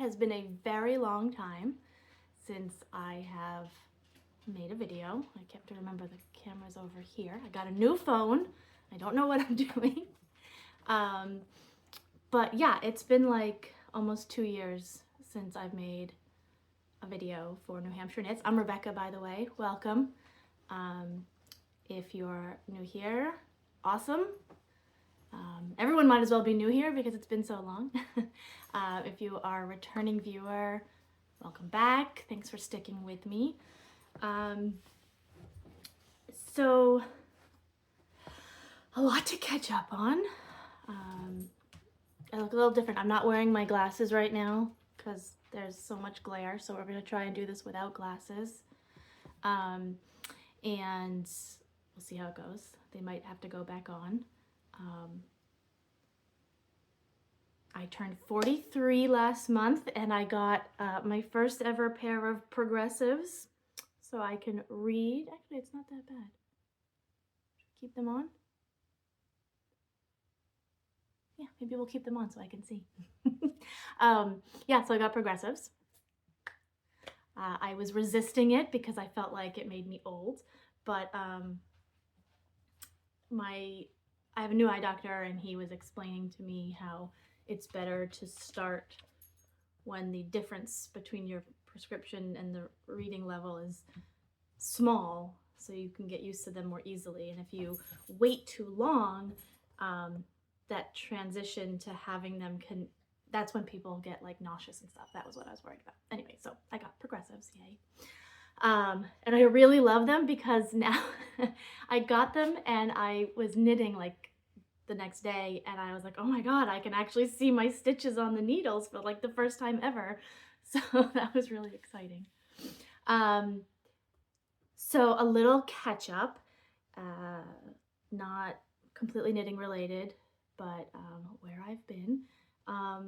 has been a very long time since I have made a video. I kept to remember the camera's over here. I got a new phone. I don't know what I'm doing. But yeah, it's been like almost 2 years since I've made a video for New Hampshire Knits. I'm Rebecca, by the way. Welcome. If you're new here, awesome. Everyone might as well be new here because it's been so long. If you are a returning viewer, welcome back. Thanks for sticking with me. So, a lot to catch up on. I look a little different. I'm not wearing my glasses right now because there's so much glare, so we're going to try and do this without glasses. And we'll see how it goes. They might have to go back on. I turned 43 last month and I got my first ever pair of progressives so I can read. Actually, it's not that bad. Keep them on? Yeah, maybe we'll keep them on so I can see. Yeah, so I got progressives. I was resisting it because I felt like it made me old, but I have a new eye doctor and he was explaining to me how it's better to start when the difference between your prescription and the reading level is small, so you can get used to them more easily. And if you wait too long, that transition to having them that's when people get like nauseous and stuff. That was what I was worried about. Anyway, so I got progressives, yay. And I really love them because now I got them and I was knitting like the next day and I was like, oh my God, I can actually see my stitches on the needles for like the first time ever. So that was really exciting. So a little catch up, not completely knitting related, but where I've been. I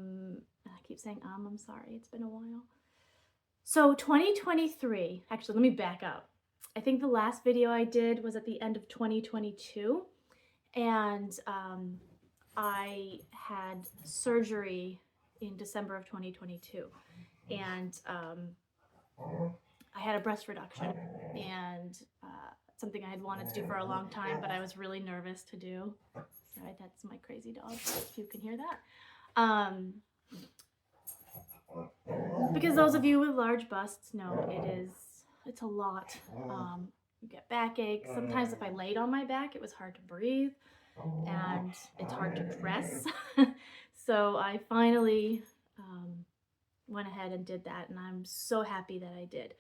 keep saying I'm sorry, it's been a while. So 2023, actually let me back up. I think the last video I did was at the end of 2022. And I had surgery in December of 2022, and I had a breast reduction, and something I had wanted to do for a long time, but I was really nervous to do. Sorry, that's my crazy dog, if you can hear that. Because those of you with large busts know it's a lot. You get backache. Sometimes if I laid on my back, it was hard to breathe. And it's hard to dress. So I finally went ahead and did that, and I'm so happy that I did.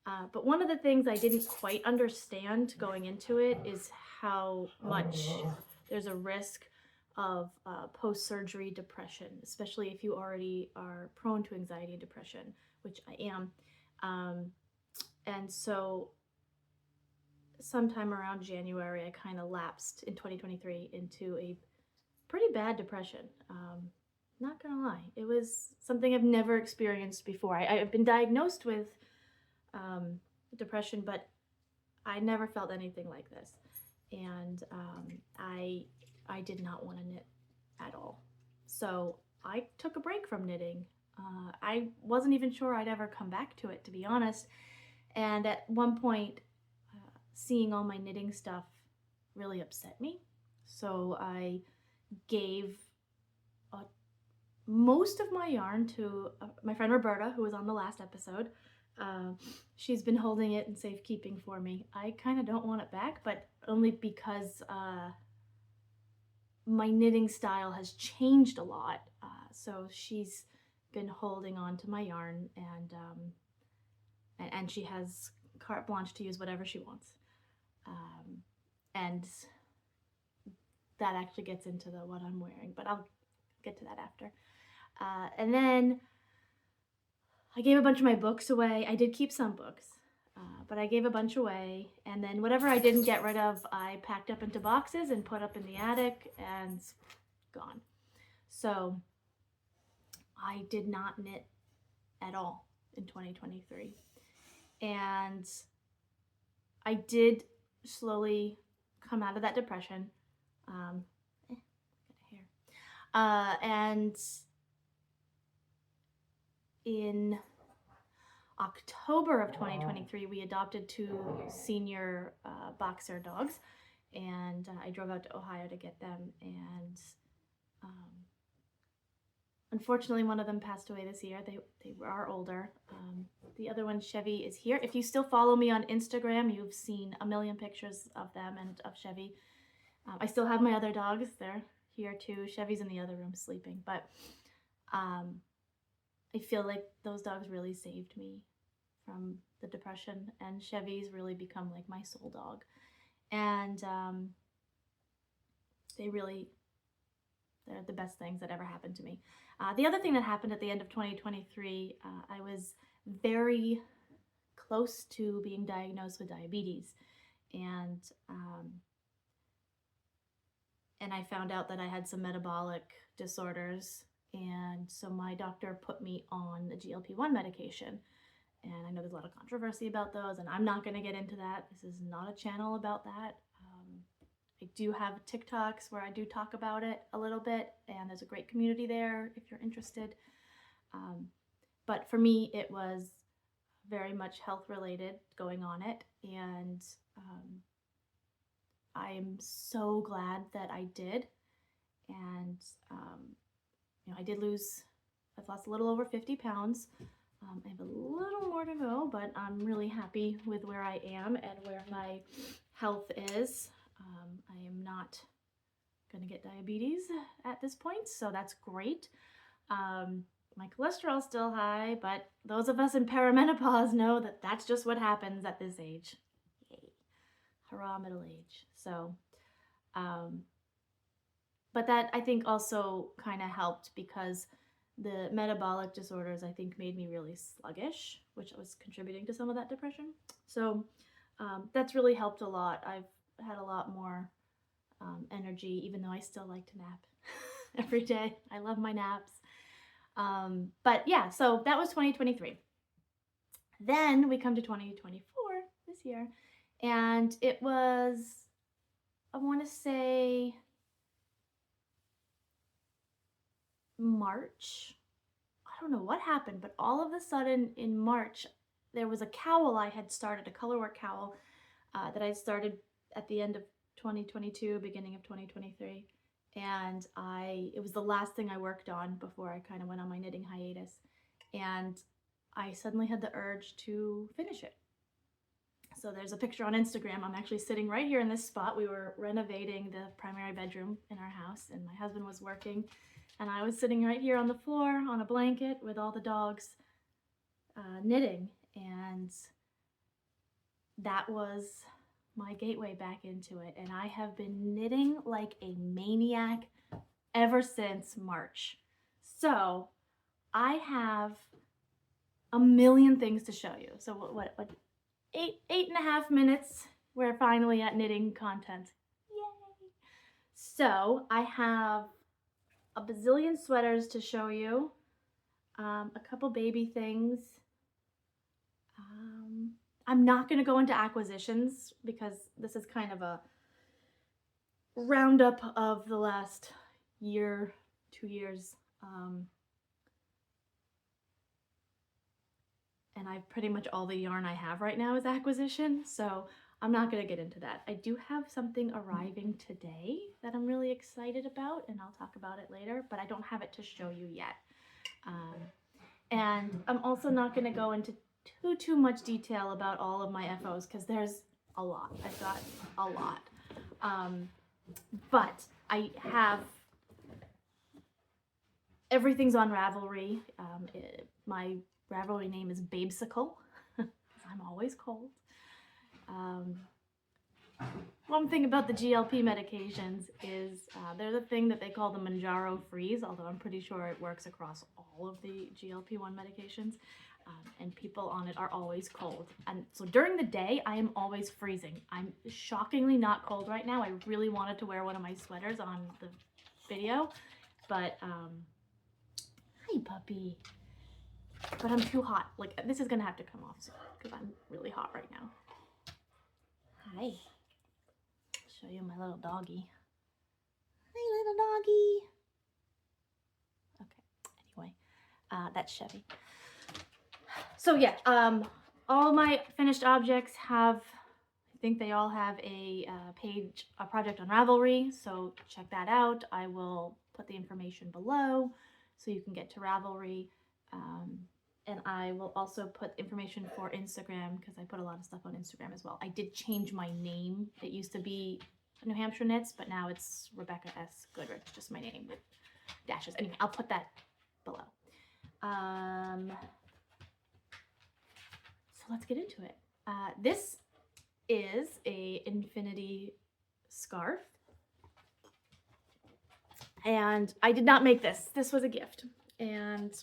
But one of the things I didn't quite understand going into it is how much there's a risk of post-surgery depression, especially if you already are prone to anxiety and depression, which I am. And so sometime around January, I kind of lapsed in 2023 into a pretty bad depression. Not gonna lie, it was something I've never experienced before. I've been diagnosed with depression, but I never felt anything like this. And I did not want to knit at all. So I took a break from knitting. I wasn't even sure I'd ever come back to it, to be honest. And at one point, seeing all my knitting stuff really upset me. So I gave most of my yarn to my friend Roberta, who was on the last episode. She's been holding it in safekeeping for me. I kind of don't want it back, but only because my knitting style has changed a lot. So she's been holding on to my yarn, and she has carte blanche to use whatever she wants. And that actually gets into what I'm wearing, but I'll get to that after. And then I gave a bunch of my books away. I did keep some books, but I gave a bunch away. And then whatever I didn't get rid of, I packed up into boxes and put up in the attic and gone. So I did not knit at all in 2023. And I did slowly come out of that depression. And in October of 2023, we adopted 2 senior boxer dogs, and I drove out to Ohio to get them, and unfortunately one of them passed away this year. They are older. The other one, Chevy, is here. If you still follow me on Instagram, you've seen a million pictures of them and of Chevy. I still have my other dogs. They're here too. Chevy's in the other room sleeping, but I feel like those dogs really saved me from the depression, and Chevy's really become like my soul dog. And they're the best things that ever happened to me. The other thing that happened at the end of 2023, I was very close to being diagnosed with diabetes, and I found out that I had some metabolic disorders, and so my doctor put me on the GLP-1 medication. And I know there's a lot of controversy about those, and I'm not going to get into that. This is not a channel about that. I do have TikToks where I do talk about it a little bit, and there's a great community there if you're interested. But for me, it was very much health related going on it, and I am so glad that I did. And I've lost a little over 50 pounds. I have a little more to go, but I'm really happy with where I am and where my health is. I am not going to get diabetes at this point, so that's great. My cholesterol's still high, but those of us in perimenopause know that that's just what happens at this age. Yay. Hurrah, middle age. So, but that I think also kind of helped because the metabolic disorders, I think, made me really sluggish, which was contributing to some of that depression. So that's really helped a lot. I've had a lot more energy, even though I still like to nap every day. I love my naps. But yeah, so that was 2023. Then we come to 2024 this year, and it was, I want to say, March. I don't know what happened, but all of a sudden in March, there was a cowl I had started, a colorwork cowl that I started at the end of 2022, beginning of 2023. And it was the last thing I worked on before I kind of went on my knitting hiatus. And I suddenly had the urge to finish it. So there's a picture on Instagram. I'm actually sitting right here in this spot. We were renovating the primary bedroom in our house, and my husband was working. And I was sitting right here on the floor on a blanket with all the dogs knitting. And that was my gateway back into it. And I have been knitting like a maniac ever since March. So I have a million things to show you. So what 8.5 minutes, we're finally at knitting content. Yay! So I have a bazillion sweaters to show you, a couple baby things. I'm not going to go into acquisitions because this is kind of a roundup of the last year, 2 years. And pretty much all the yarn I have right now is acquisition, so I'm not going to get into that. I do have something arriving today that I'm really excited about, and I'll talk about it later, but I don't have it to show you yet. And I'm also not going to go into too much detail about all of my FOs because there's a lot. I've got a lot. But I have everything's on Ravelry. My Ravelry name is Babesicle because I'm always cold. One thing about the GLP medications is there's a thing that they call the Mounjaro freeze, although I'm pretty sure it works across all of the GLP-1 medications, and people on it are always cold. And so during the day, I am always freezing. I'm shockingly not cold right now. I really wanted to wear one of my sweaters on the video, but hi puppy. But I'm too hot. Like, this is gonna have to come off soon because I'm really hot right now. Hi. Show you my little doggy. Hi, little doggy. Okay, anyway, that's Chevy. So yeah, all my finished objects have, I think they all have a project on Ravelry, so check that out. I will put the information below so you can get to Ravelry. And I will also put information for Instagram because I put a lot of stuff on Instagram as well. I did change my name. It used to be New Hampshire Knits, but now it's Rebecca S. Goodrich, just my name with dashes. Anyway, I'll put that below. So let's get into it. This is a infinity scarf. And I did not make this. This was a gift. And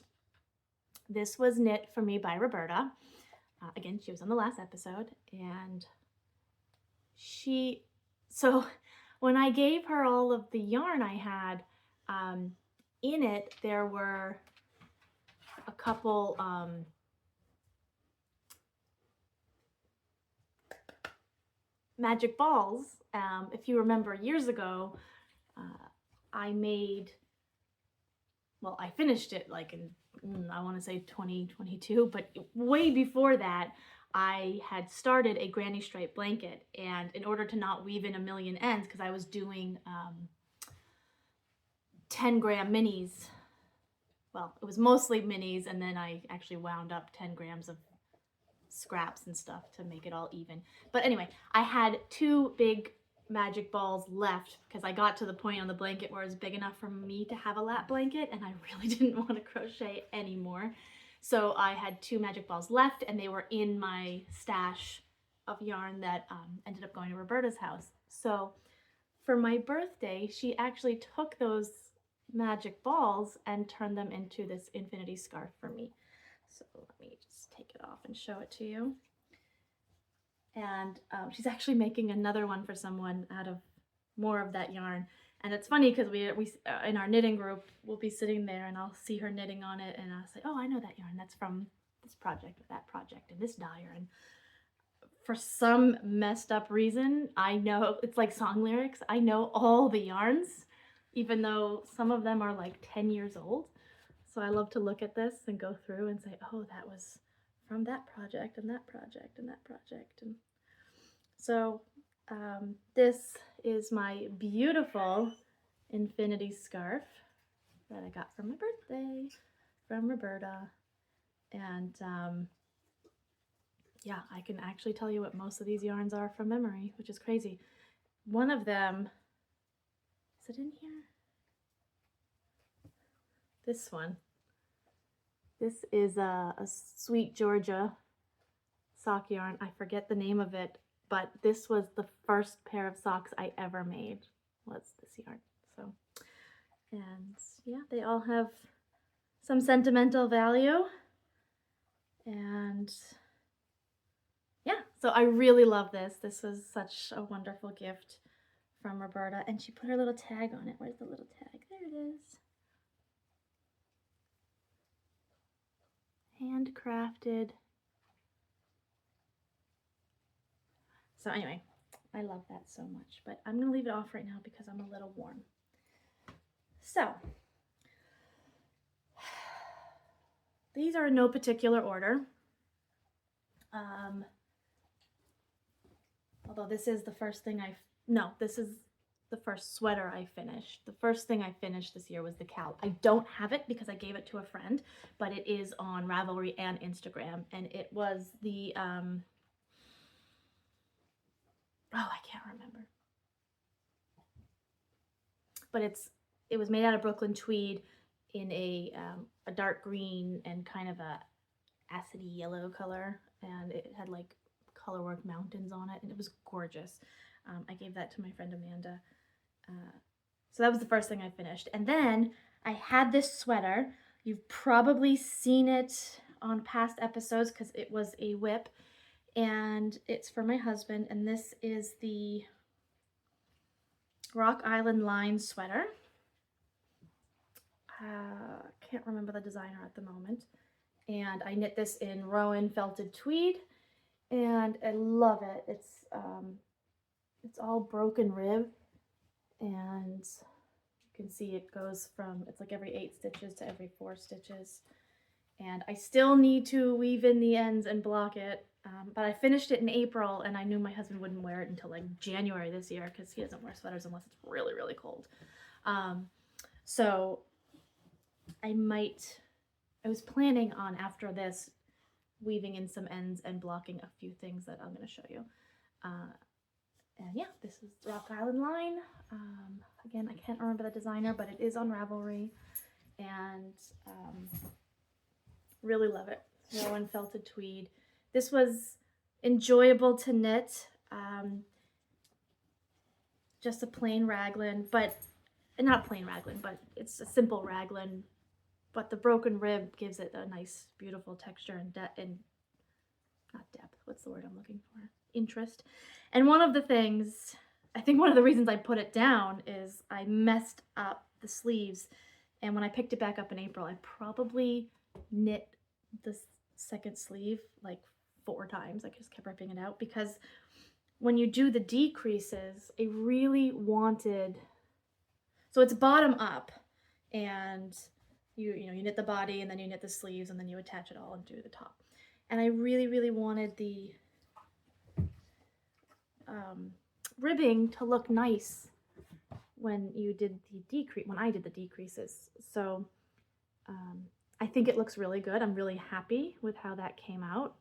this was knit for me by Roberta. Again, she was on the last episode. And so when I gave her all of the yarn I had, in it, there were a couple magic balls. If you remember years ago, I finished it like in, I want to say 2022, but way before that, I had started a granny stripe blanket. And in order to not weave in a million ends, because I was doing 10-gram minis, well, it was mostly minis, and then I actually wound up 10 grams of scraps and stuff to make it all even. But anyway, I had 2 big magic balls left because I got to the point on the blanket where it was big enough for me to have a lap blanket, and I really didn't want to crochet anymore. So I had 2 magic balls left, and they were in my stash of yarn that ended up going to Roberta's house. So for my birthday, she actually took those magic balls and turned them into this infinity scarf for me. So let me just take it off and show it to you. And she's actually making another one for someone out of more of that yarn. And it's funny because we in our knitting group, we'll be sitting there and I'll see her knitting on it and I'll say, oh, I know that yarn. That's from this project or that project and this dyer. And for some messed up reason, I know, it's like song lyrics. I know all the yarns, even though some of them are like 10 years old. So I love to look at this and go through and say, oh, that was from that project and that project and that project. And so this is my beautiful infinity scarf that I got for my birthday from Roberta. And yeah, I can actually tell you what most of these yarns are from memory, which is crazy. One of them, is it in here? This one. This is a Sweet Georgia sock yarn. I forget the name of it, but this was the first pair of socks I ever made, was this yarn. So, and yeah, they all have some sentimental value. And yeah, so I really love this. This was such a wonderful gift from Roberta. And she put her little tag on it. Where's the little tag? There it is. Handcrafted. So anyway, I love that so much, but I'm gonna leave it off right now because I'm a little warm. So these are in no particular order. Although this is the first thing this is the first sweater I finished. The first thing I finished this year was the cowl. I don't have it because I gave it to a friend, but it is on Ravelry and Instagram, and it was the, oh, I can't remember. But it was made out of Brooklyn tweed in a dark green and kind of a acidy yellow color, and it had like colorwork mountains on it, and it was gorgeous. I gave that to my friend Amanda. So that was the first thing I finished. And then I had this sweater. You've probably seen it on past episodes because it was a whip, and it's for my husband, and this is the Rock Island line sweater. Can't remember the designer at the moment. And I knit this in Rowan felted tweed, and I love it. It's all broken rib, and you can see it goes from, it's like every 8 stitches to every 4 stitches. and I still need to weave in the ends and block it. But I finished it in April, and I knew my husband wouldn't wear it until like January this year because he doesn't wear sweaters unless it's really, really cold. So I was planning on, after this, weaving in some ends and blocking a few things that I'm going to show you. And yeah, this is Rock Island line. Again, I can't remember the designer, but it is on Ravelry, and really love it. Rowan felted tweed. This was enjoyable to knit. Just a plain raglan, but not plain raglan, but it's a simple raglan. But the broken rib gives it a nice, beautiful texture and not depth. What's the word I'm looking for? Interest. And one of the things, I think one of the reasons I put it down is I messed up the sleeves. And when I picked it back up in April, I probably knit the second sleeve like 4 times. I just kept ripping it out because when you do the decreases, I really wanted, so it's bottom up, and you knit the body, and then you knit the sleeves, and then you attach it all and do the top. And I really, really wanted the ribbing to look nice when you did the decrease, when I did the decreases. So I think it looks really good. I'm really happy with how that came out,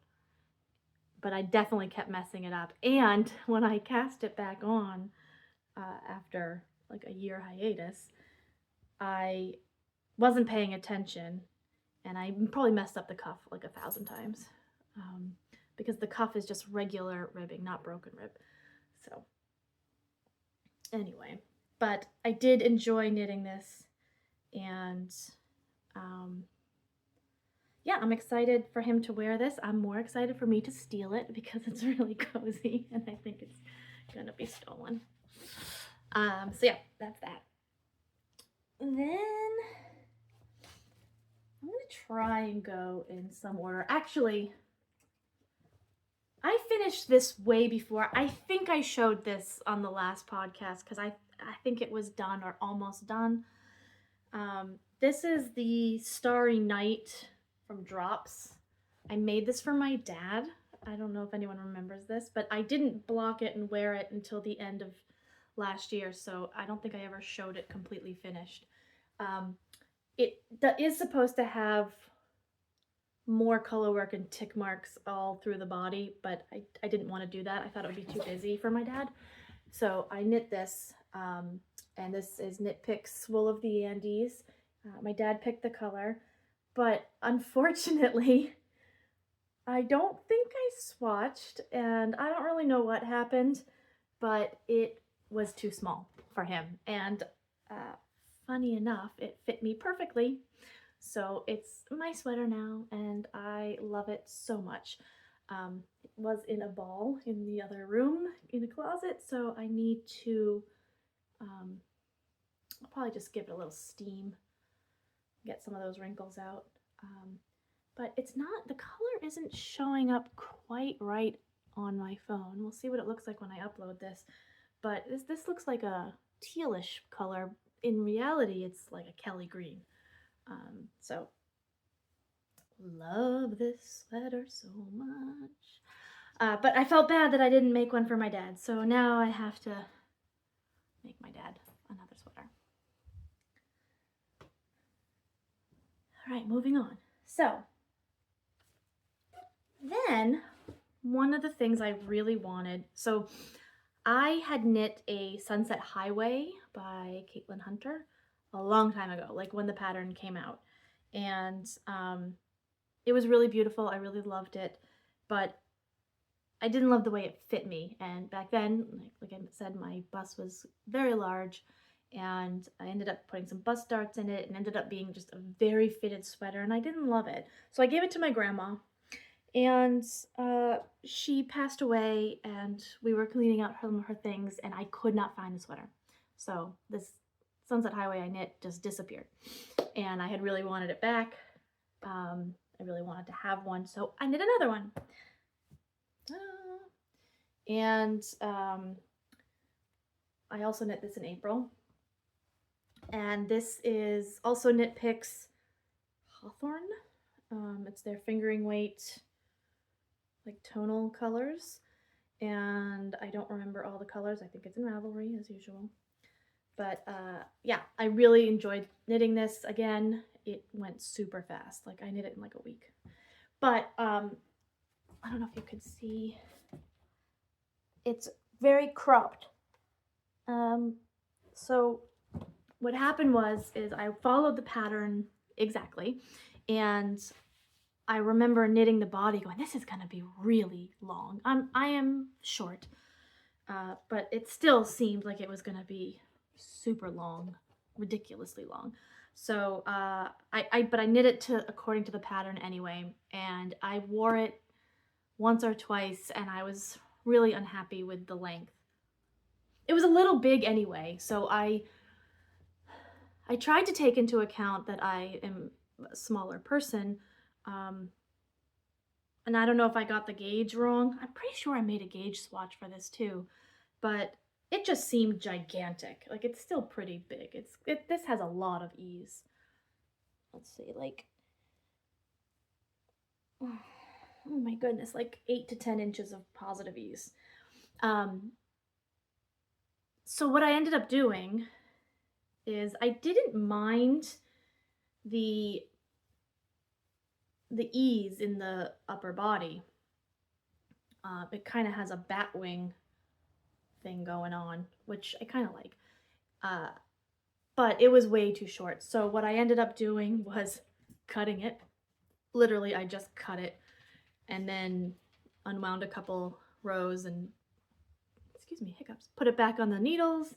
but I definitely kept messing it up. And when I cast it back on after like a year hiatus, I wasn't paying attention, and I probably messed up the cuff like 1,000 times because the cuff is just regular ribbing, not broken rib. So anyway, but I did enjoy knitting this, and yeah, I'm excited for him to wear this. I'm more excited for me to steal it because it's really cozy, and I think it's gonna be stolen. So yeah, that's that. And then I'm gonna try and go in some order. Actually, I finished this way before. I think I showed this on the last podcast because I think it was done or almost done. This is the Starry Night from Drops. I made this for my dad. I don't know if anyone remembers this, but I didn't block it and wear it until the end of last year, so I don't think I ever showed it completely finished. It is supposed to have more color work and tick marks all through the body, but I didn't want to do that. I thought it would be too busy for my dad. So I knit this, and this is Knit Picks Wool of the Andes. My dad picked the color, but unfortunately, I don't think I swatched, and I don't really know what happened, but it was too small for him. And funny enough, it fit me perfectly. So it's my sweater now, and I love it so much. It was in a ball in the other room in a closet, so I need to, I'll probably just give it a little steam, get some of those wrinkles out. But it's not, the color isn't showing up quite right on my phone. We'll see what it looks like when I upload this. But this looks like a tealish color. In reality, it's like a Kelly green. So love this sweater so much. But I felt bad that I didn't make one for my dad, so now I have to make my dad another sweater. All right, moving on. So then one of the things I really wanted, so I had knit a Sunset Highway by Caitlin Hunter a long time ago, like when the pattern came out. And it was really beautiful. I really loved it, but I didn't love the way it fit me. And back then, like I said, my bust was very large, and I ended up putting some bust darts in it and ended up being just a very fitted sweater, and I didn't love it. So I gave it to my grandma, and she passed away, and we were cleaning out her things, and I could not find the sweater. So this Sunset Highway I knit just disappeared, and I had really wanted it back. I really wanted to have one, so I knit another one. And I also knit this in April, and this is also Knit Picks Hawthorne. It's their fingering weight, like tonal colors. And I don't remember all the colors. I think it's in Ravelry as usual. But yeah, I really enjoyed knitting this. Again, it went super fast. Like I knit it in like a week. But I don't know if you could see. It's very cropped. So what happened is I followed the pattern exactly, and I remember knitting the body going, this is gonna be really long. I am short, but it still seemed like it was gonna be super long, ridiculously long. So but I knit it according to the pattern anyway, and I wore it once or twice, and I was really unhappy with the length. It was a little big anyway, so I tried to take into account that I am a smaller person, um, and I don't know if I got the gauge wrong. I'm pretty sure I made a gauge swatch for this too, but it just seemed gigantic. Like it's still pretty big. This has a lot of ease. Let's see, like, oh my goodness, like 8 to 10 inches of positive ease. So what I ended up doing is I didn't mind the ease in the upper body. It kind of has a bat wing thing going on, which I kind of like. But it was way too short. So what I ended up doing was cutting it. Literally, I just cut it and then unwound a couple rows and, excuse me, hiccups, put it back on the needles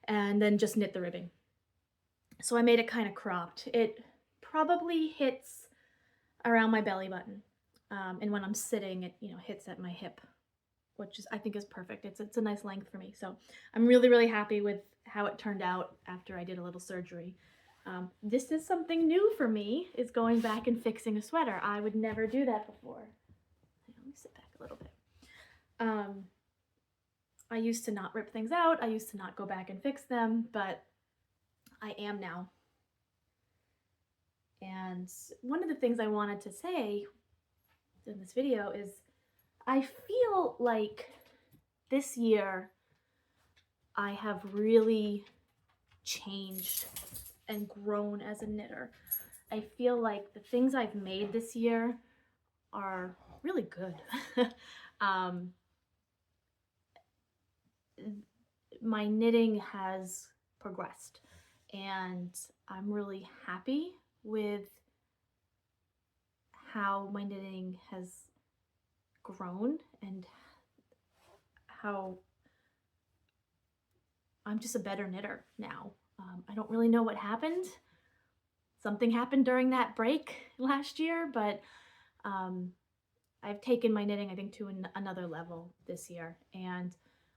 and then just knit the ribbing. So I made it kind of cropped. It probably hits around my belly button. And when I'm sitting, it hits at my hip, which I think is perfect. It's a nice length for me. So I'm really, really happy with how it turned out after I did a little surgery. This is something new for me, is going back and fixing a sweater. I would never do that before. Let me sit back a little bit. I used to not rip things out. I used to not go back and fix them, but I am now. And one of the things I wanted to say in this video is I feel like this year I have really changed and grown as a knitter. I feel like the things I've made this year are really good. My knitting has progressed, and I'm really happy with how my knitting has grown and how I'm just a better knitter now. I don't really know what happened. Something happened during that break last year, but I've taken my knitting, I think, to another level this year, and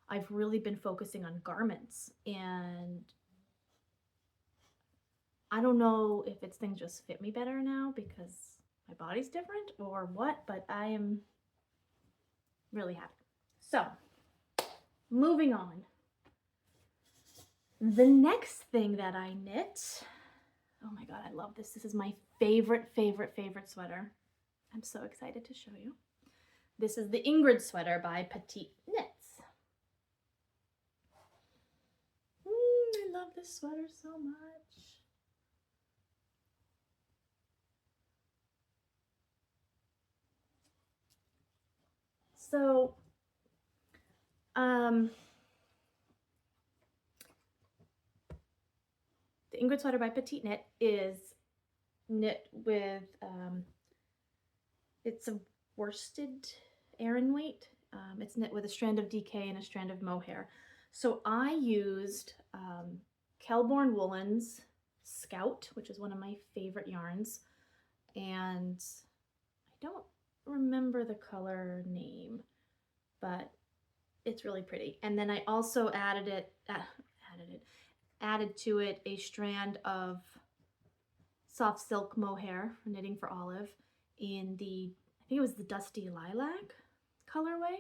I've really been focusing on garments. And I don't know if it's things just fit me better now because my body's different or what, but I am really happy. So, moving on. The next thing that I knit, oh my god, I love this. This is my favorite sweater. I'm so excited to show you. This is the Ingrid sweater by Petite Knits. I love this sweater so much. So, the Ingrid sweater by Petite Knit is knit with, it's a worsted Aran weight. It's knit with a strand of DK and a strand of mohair. So I used Kelbourne Woolens Scout, which is one of my favorite yarns, and I don't remember the color name, but it's really pretty. And then I also added to it a strand of soft silk mohair knitting for Olive in the, I think it was the Dusty Lilac colorway.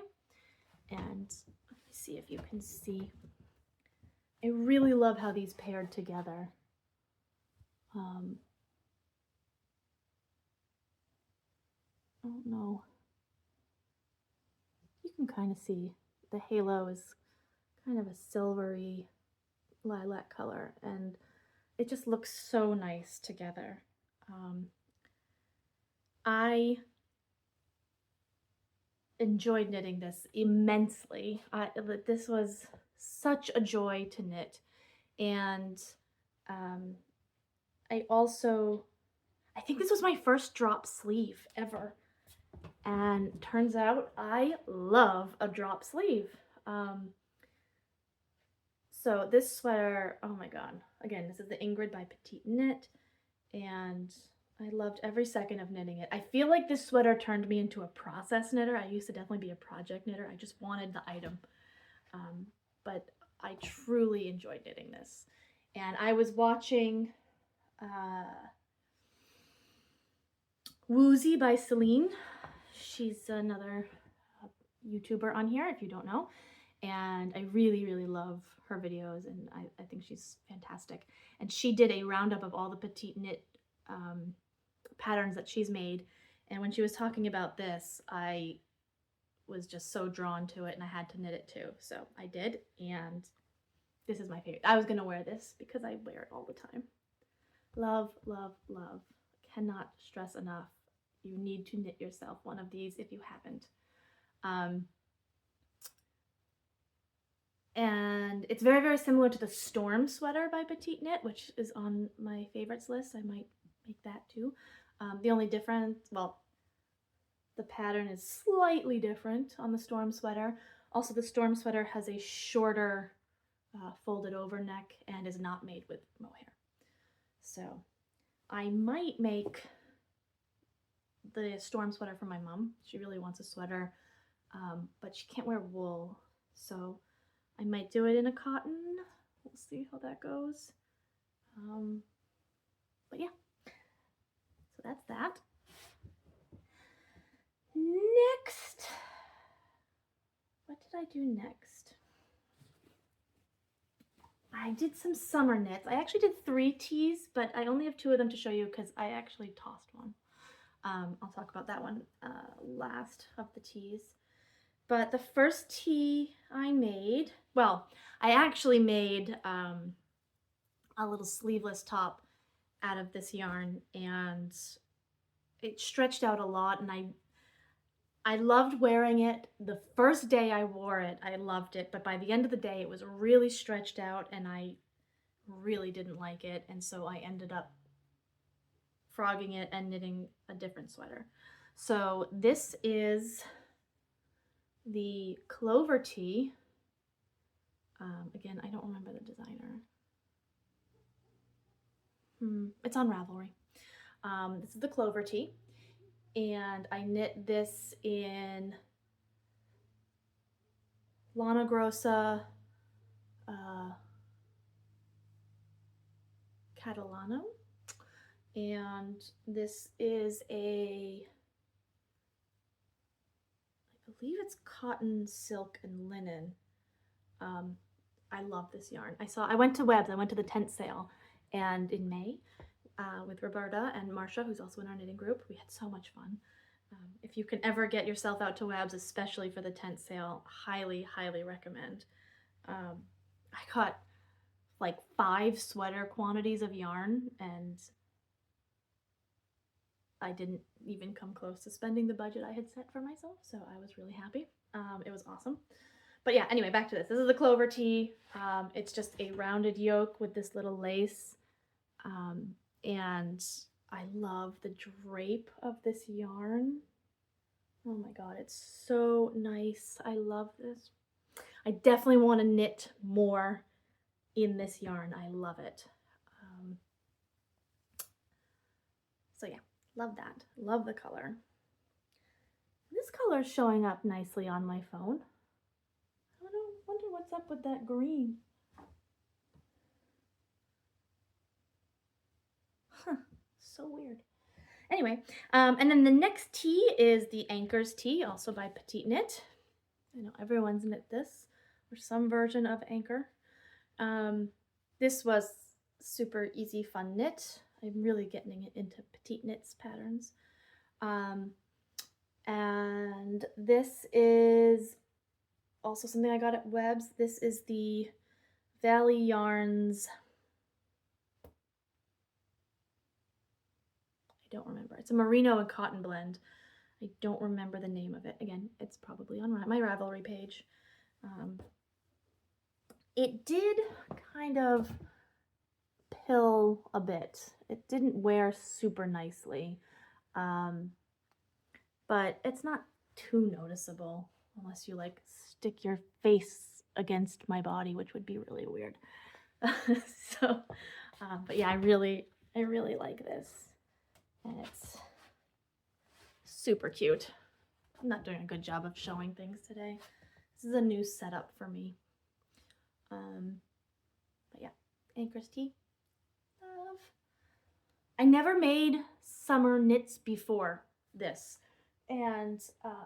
And let me see if you can see. I really love how these paired together. I don't know. You can kind of see the halo is kind of a silvery lilac color, and it just looks so nice together. I enjoyed knitting this immensely. This was such a joy to knit, and I think this was my first drop sleeve ever, and turns out I love a drop sleeve. So this sweater, oh my god, again, this is the Ingrid by Petite Knit, and I loved every second of knitting it. I feel like this sweater turned me into a process knitter. I used to definitely be a project knitter. I just wanted the item. But I truly enjoyed knitting this. And I was watching Woozy by Celine. She's another YouTuber on here, if you don't know. And I really, really love her videos, and I think she's fantastic. And she did a roundup of all the Petite Knit patterns that she's made, and when she was talking about this, I was just so drawn to it, and I had to knit it too. So I did, and this is my favorite. I was gonna wear this because I wear it all the time. Love, love, love. Cannot stress enough. You need to knit yourself one of these if you haven't. And it's very, very similar to the Storm sweater by Petite Knit, which is on my favorites list. I might make that too. The only difference, well, the pattern is slightly different on the Storm sweater. Also, the Storm sweater has a shorter folded over neck and is not made with mohair. So I might make the Storm sweater for my mom. She really wants a sweater, but she can't wear wool. So I might do it in a cotton. We'll see how that goes. But yeah, so that's that. Next, what did I do next? I did some summer knits. I actually did 3 tees, but I only have 2 of them to show you because I actually tossed one. I'll talk about that one last of the tees. But the first tee I made, well, I actually made a little sleeveless top out of this yarn, and it stretched out a lot, and I loved wearing it. The first day I wore it, I loved it, but by the end of the day, it was really stretched out, and I really didn't like it, and so I ended up frogging it and knitting a different sweater. So this is the Clover tee. Again, I don't remember the designer. It's on Ravelry. This is the Clover tee, and I knit this in Lana Grossa Catalano, and this is I believe it's cotton, silk, and linen. I love this yarn. I went to Webs, I went to the tent sale, and in May with Roberta and Marcia, who's also in our knitting group, we had so much fun. If you can ever get yourself out to Webs, especially for the tent sale, highly, highly recommend. I got like 5 sweater quantities of yarn, and I didn't even come close to spending the budget I had set for myself, so I was really happy. It was awesome. But yeah, anyway, back to this. This is the Clover tee. It's just a rounded yoke with this little lace. And I love the drape of this yarn. Oh my god, it's so nice. I love this. I definitely want to knit more in this yarn. I love it. So yeah, love that. Love the color. This color is showing up nicely on my phone. I wonder what's up with that green. Huh, so weird. Anyway, and then the next tee is the Anchors tee, also by Petite Knit. I know everyone's knit this, or some version of Anchor. This was super easy, fun knit. I'm really getting into Petite Knit's patterns. And this is also something I got at Webb's. This is the Valley Yarns. I don't remember. It's a merino and cotton blend. I don't remember the name of it. Again, it's probably on my Ravelry page. It did kind of pill a bit. It didn't wear super nicely, but it's not too noticeable unless you like stick your face against my body, which would be really weird. So, but yeah, I really like this, and it's super cute. I'm not doing a good job of showing things today. This is a new setup for me. But yeah, and Christy, love. I never made summer knits before this, and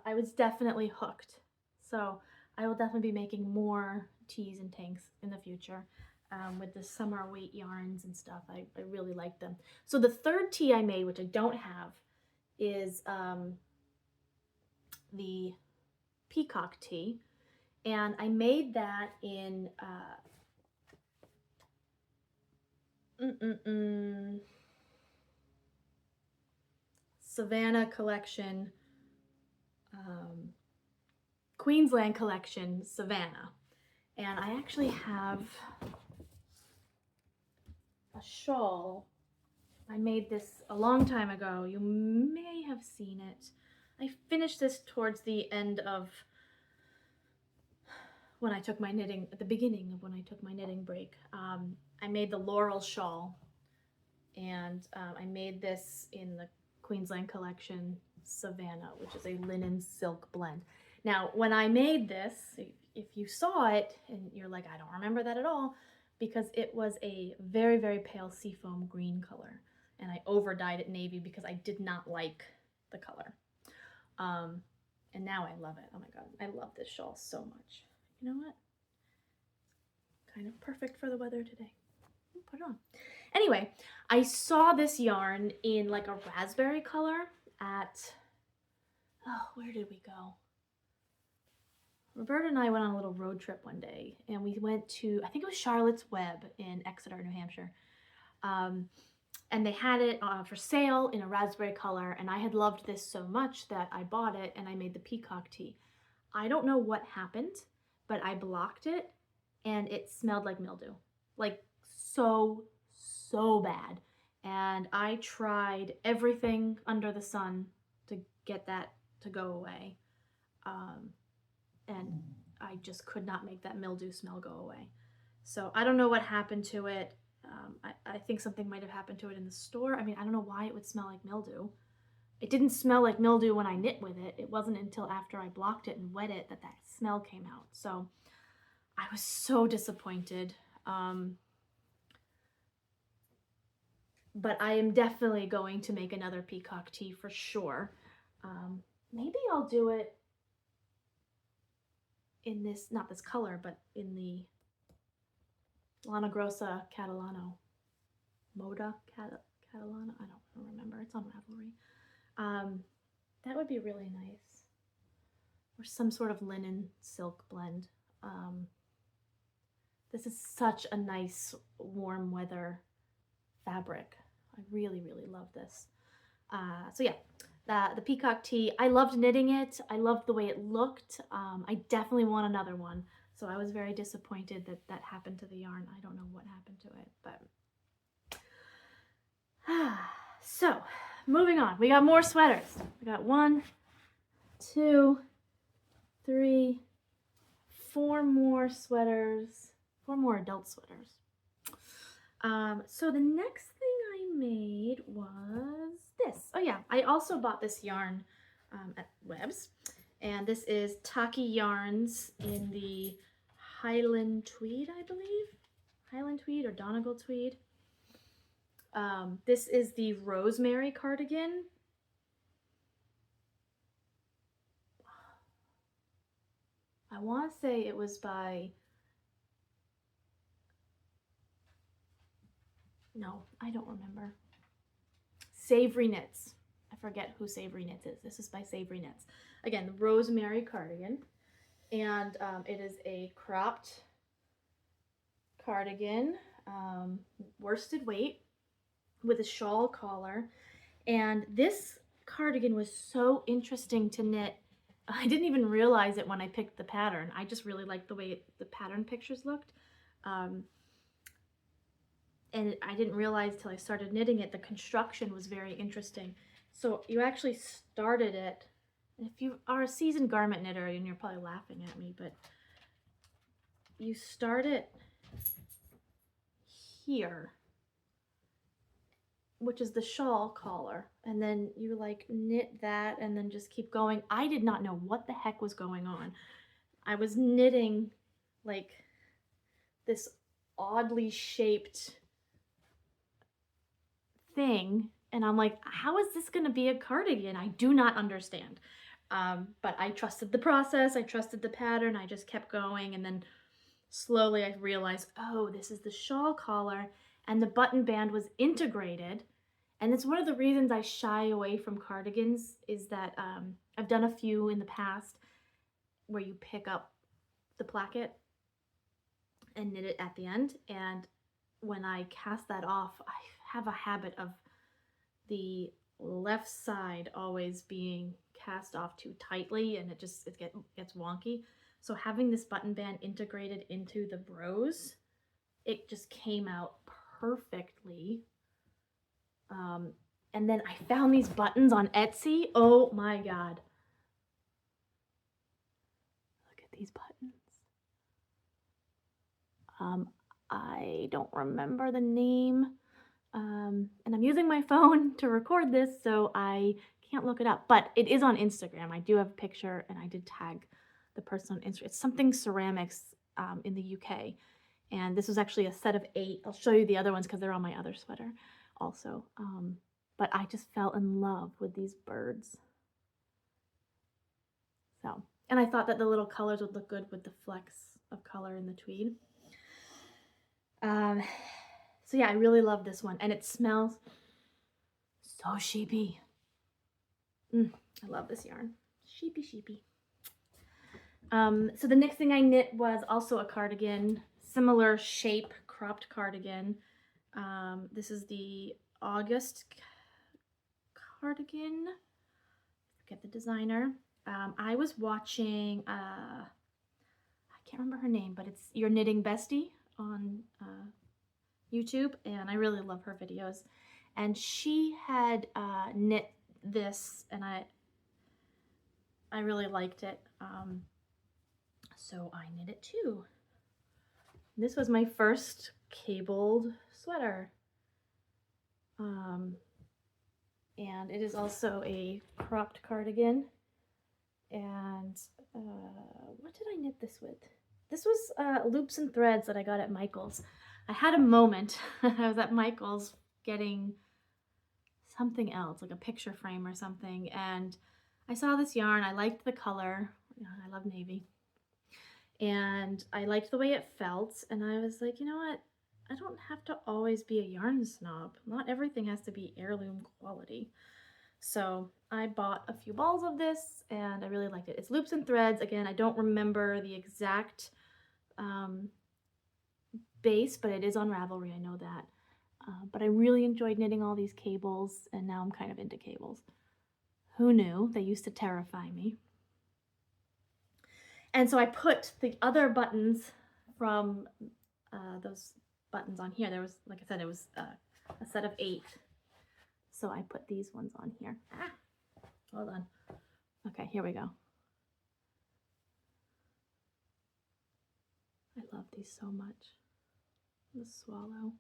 I was definitely hooked. So I will definitely be making more tees and tanks in the future with the summer weight yarns and stuff. I really like them. So the third tee I made, which I don't have, is the peacock tee, and I made that in Savannah collection, Queensland collection, Savannah. And I actually have a shawl. I made this a long time ago. You may have seen it. I finished this towards the end of when I took my knitting, at the beginning of when I took my knitting break. I made the Laurel shawl, and I made this in the Queensland collection Savannah, which is a linen silk blend. Now, when I made this, if you saw it and you're like, I don't remember that at all, because it was a very, very pale seafoam green color, and I over dyed it navy because I did not like the color. And now I love it. Oh my God, I love this shawl so much. You know what? Kind of perfect for the weather today. Put it on. Anyway, I saw this yarn in like a raspberry color at, oh, where did we go? Roberta and I went on a little road trip one day, and we went to, I think it was Charlotte's Web in Exeter, New Hampshire. And they had it for sale in a raspberry color, and I had loved this so much that I bought it and I made the peacock tee. I don't know what happened, but I blocked it and it smelled like mildew. Like so bad. And I tried everything under the sun to get that to go away. And I just could not make that mildew smell go away. So I don't know what happened to it. I think something might have happened to it in the store. I mean, I don't know why it would smell like mildew. It didn't smell like mildew when I knit with it. It wasn't until after I blocked it and wet it that that smell came out. So I was so disappointed. But I am definitely going to make another peacock tee for sure. Maybe I'll do it in this, not this color, but in the Lana Grossa Catalano. Moda Catalana? I don't remember. It's on Ravelry. That would be really nice. Or some sort of linen silk blend. This is such a nice warm weather fabric. I really love this. So yeah, the peacock tee, I loved knitting it. I loved the way it looked. I definitely want another one. So I was very disappointed that that happened to the yarn. I don't know what happened to it, but so moving on. We got more sweaters. We got 1, 2, 3, 4 more sweaters, 4 more adult sweaters. So the next thing I made was this. Oh yeah, I also bought this yarn at Webb's, and this is Taki Yarns in the Highland Tweed, I believe. Highland Tweed or Donegal Tweed. This is the Rosemary cardigan. I want to say it was by, no, I don't remember. Savory Knits. I forget who Savory Knits is. This is by Savory Knits. Again, the Rosemary cardigan. And it is a cropped cardigan, worsted weight with a shawl collar. And this cardigan was so interesting to knit. I didn't even realize it when I picked the pattern. I just really liked the way the pattern pictures looked. And I didn't realize till I started knitting it, the construction was very interesting. So you actually started it. If you are a seasoned garment knitter, and you're probably laughing at me, but you start it here, which is the shawl collar, and then you like knit that and then just keep going. I did not know what the heck was going on. I was knitting like this oddly shaped thing, and I'm like, how is this going to be a cardigan? I do not understand. But I trusted the process, I trusted the pattern, I just kept going, and then slowly I realized, oh, this is the shawl collar, and the button band was integrated. And it's one of the reasons I shy away from cardigans, is that I've done a few in the past where you pick up the placket and knit it at the end, and when I cast that off, I have a habit of the left side always being cast off too tightly, and it gets wonky. So having this button band integrated into the rows, it just came out perfectly. And then I found these buttons on Etsy. Oh my God. Look at these buttons. I don't remember the name. And I'm using my phone to record this, so I can't look it up, but it is on Instagram. I do have a picture, and I did tag the person on Instagram. It's something ceramics in the UK, and this was actually a set of 8. I'll show you the other ones because they're on my other sweater also. But I just fell in love with these birds. So, and I thought that the little colors would look good with the flecks of color in the tweed. So yeah, I really love this one, and it smells so sheepy. I love this yarn. Sheepy, sheepy. So the next thing I knit was also a cardigan, similar shape, cropped cardigan. This is the August cardigan. Forget the designer. I was watching, I can't remember her name, but it's Your Knitting Bestie on YouTube, and I really love her videos. And she had knit this, and I really liked it. So I knit it too. This was my first cabled sweater. And it is also a cropped cardigan. And what did I knit this with? This was Loops and Threads that I got at Michael's. I had a moment. I was at Michael's getting something else, like a picture frame or something, and I saw this yarn. I liked the color. I love navy. And I liked the way it felt, and I was like, you know what? I don't have to always be a yarn snob. Not everything has to be heirloom quality. So I bought a few balls of this, and I really liked it. It's Loops and Threads. Again, I don't remember the exact base, but it is on Ravelry, I know that. But I really enjoyed knitting all these cables, and now I'm kind of into cables. Who knew? They used to terrify me. And so I put the other buttons from those buttons on here. There was, like I said, it was a set of 8. So I put these ones on here. Hold on. Okay, here we go. I love these so much. The swallow.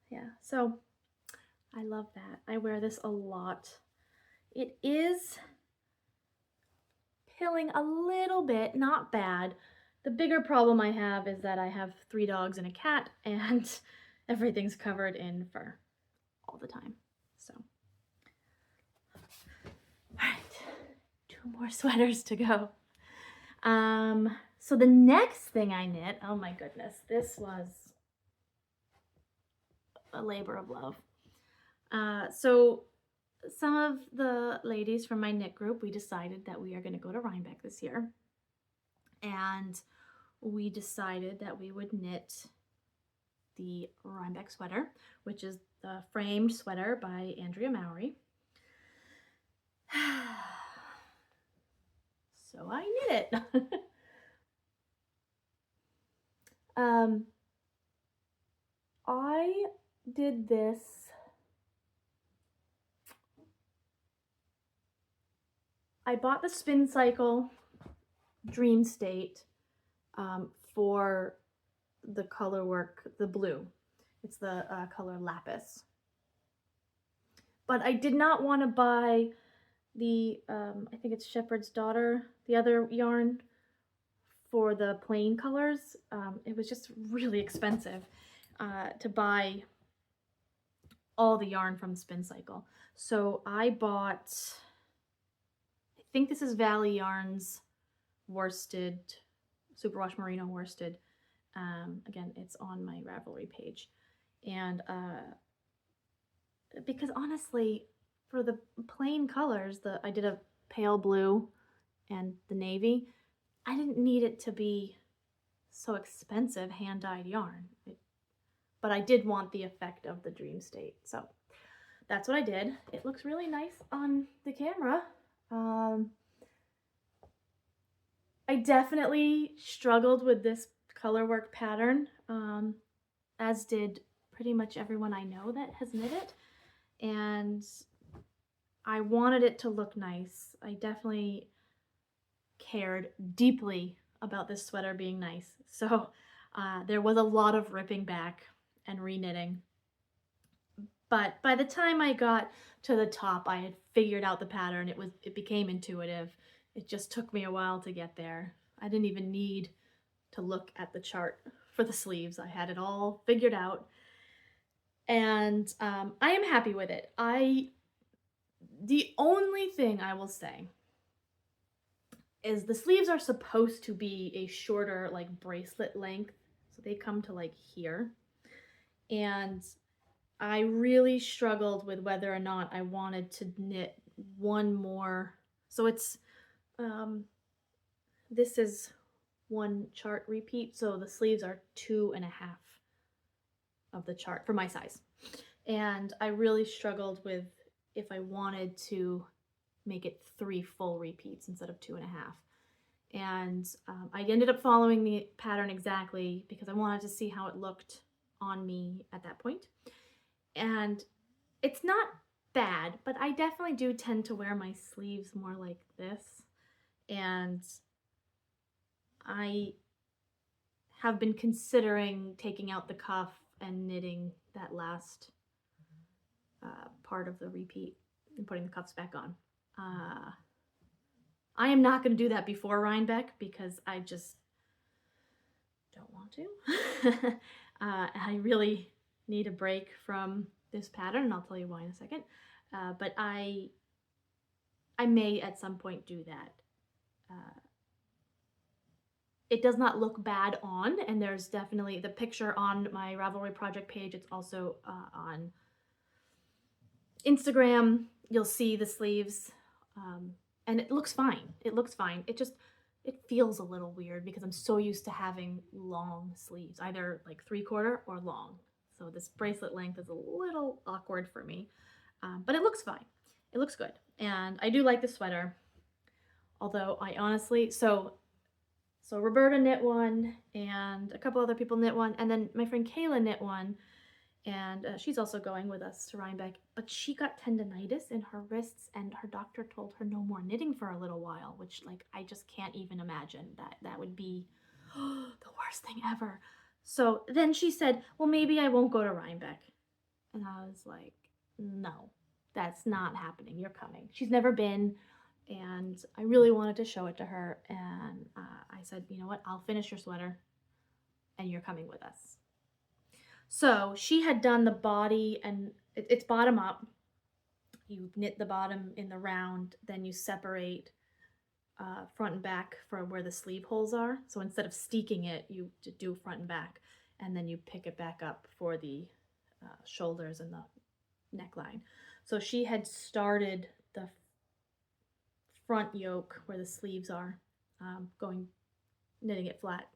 Yeah, so I love that. I wear this a lot. It is pilling a little bit, not bad. The bigger problem I have is that I have 3 dogs and a cat, and everything's covered in fur all the time. So, all right, 2 more sweaters to go. So the next thing I knit, oh my goodness, this was a labor of love. So some of the ladies from my knit group, we decided that we are going to go to Rhinebeck this year. And we decided that we would knit the Rhinebeck sweater, which is the framed sweater by Andrea Mowry. So I knit it. I did this I bought the Spin Cycle Dream State for the color work, the blue. It's the color Lapis. But I did not want to buy the, I think it's Shepherd's Daughter, the other yarn for the plain colors. It was just really expensive to buy all the yarn from Spin Cycle. So I bought, I think this is Valley Yarns worsted, Superwash Merino worsted. Again, it's on my Ravelry page. And because honestly, for the plain colors, I did a pale blue and the navy, I didn't need it to be so expensive hand-dyed yarn. But I did want the effect of the Dream State. So that's what I did. It looks really nice on the camera. I definitely struggled with this color work pattern, as did pretty much everyone I know that has knit it. And I wanted it to look nice. I definitely cared deeply about this sweater being nice. So there was a lot of ripping back and reknitting. But by the time I got to the top, I had figured out the pattern. It became intuitive. It just took me a while to get there. I didn't even need to look at the chart for the sleeves. I had it all figured out. And I am happy with it. The only thing I will say is the sleeves are supposed to be a shorter, like, bracelet length. So they come to like here. And I really struggled with whether or not I wanted to knit one more. So it's, this is one chart repeat. So the sleeves are 2.5 of the chart for my size. And I really struggled with if I wanted to make it 3 full repeats instead of 2.5. And I ended up following the pattern exactly because I wanted to see how it looked on me at that point. And it's not bad, but I definitely do tend to wear my sleeves more like this. And I have been considering taking out the cuff and knitting that last part of the repeat and putting the cuffs back on. I am not going to do that before Rhinebeck because I just don't want to. I really need a break from this pattern, and I'll tell you why in a second. But I may at some point do that. It does not look bad on, and there's definitely the picture on my Ravelry project page. It's also on Instagram. You'll see the sleeves, and it looks fine. It looks fine. It feels a little weird because I'm so used to having long sleeves, either like 3/4 or long. So this bracelet length is a little awkward for me, but it looks fine. It looks good. And I do like the sweater, although I honestly, so Roberta knit one and a couple other people knit one, and then my friend Kayla knit one, and she's also going with us to Rhinebeck, but she got tendonitis in her wrists and her doctor told her no more knitting for a little while, which, like, I just can't even imagine. That would be the worst thing ever. So then she said, well, maybe I won't go to Rhinebeck. And I was like, no, that's not happening. You're coming. She's never been, and I really wanted to show it to her. And I said, you know what? I'll finish your sweater, and you're coming with us. So she had done the body, and it's bottom up. You knit the bottom in the round, then you separate front and back for where the sleeve holes are. So instead of steeking it, you do front and back, and then you pick it back up for the shoulders and the neckline. So she had started the front yoke where the sleeves are, knitting it flat.